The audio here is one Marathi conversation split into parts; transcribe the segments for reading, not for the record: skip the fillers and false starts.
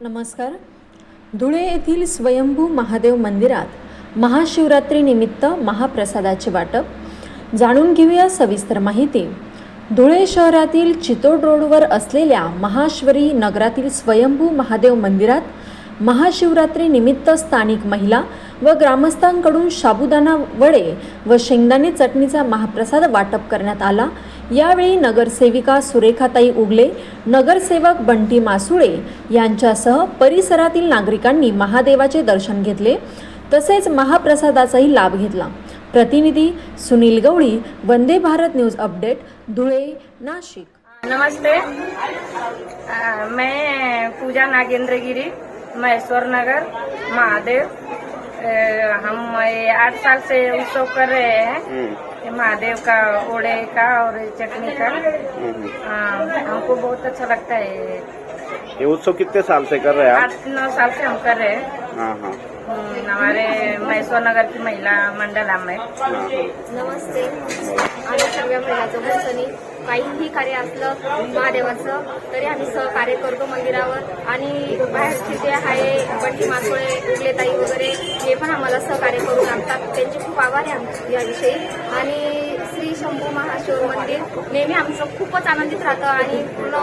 नमस्कार. धुळे येथील स्वयंभू महादेव मंदिरात महाशिवरात्रीनिमित्त महाप्रसादाचे वाटप. जाणून घेऊया सविस्तर माहिती. धुळे शहरातील चितोड रोडवर असलेल्या महाश्वरी नगरातील स्वयंभू महादेव मंदिरात महाशिवरात्रीनिमित्त स्थानिक महिला व ग्रामस्थांकडून साबुदाणा वडे व शेंगदाणे चटणीचा महाप्रसाद वाटप करण्यात आला. यावेळी नगरसेविका सुरेखाताई उगले, नगरसेवक बंटी मासुळे यांच्यासह परिसरातील नागरिकांनी महादेवाचे दर्शन घेतले तसेच महाप्रसादाचाही लाभ घेतला. प्रतिनिधी सुनील गवळी, वंदे भारत न्यूज अपडेट, धुळे, नाशिक. नमस्ते, मैं पूजा नागेंद्र गिरी, महेश्वर नगर महादेव। हम 8 साल से उत्सव कर रहे हैं महादेव का, ओड़े का और चटनी का। हमको बहुत अच्छा लगता है। ये उत्सव कितने साल से कर रहे हैं आप? 8-9 साल से हम कर रहे हैं। हाँ। हमारे महेश्वर नगर की महिला मंडल में। नमस्ते. आम्ही सर्व महिला जोपर्यंत काहीही कार्य असलं महादेवाचं तरी आम्ही सहकार्य करतो मंदिरावर. आणि बाहेरचे जे आहे बंटी मासोळे, उगलेताई वगैरे हे पण आम्हाला सहकार्य करून आणतात. त्यांचे खूप आभार आहे याविषयी. आणि श्री शंभू महाशिव मंदिर नेहमी आमचं खूपच आनंदित राहतं आणि पूर्ण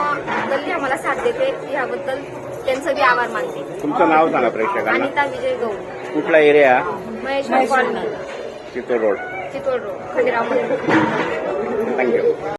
गल्ली आम्हाला साथ देते. याबद्दल त्यांचं बी आभार मानते. तुमचं नाव सांगा प्रेक्षकांना. अनिता विजय गौड, कुठला area? Maheshwar colony, Chitod road, Chitod road, Khanderao मंदिर. थँक्यू.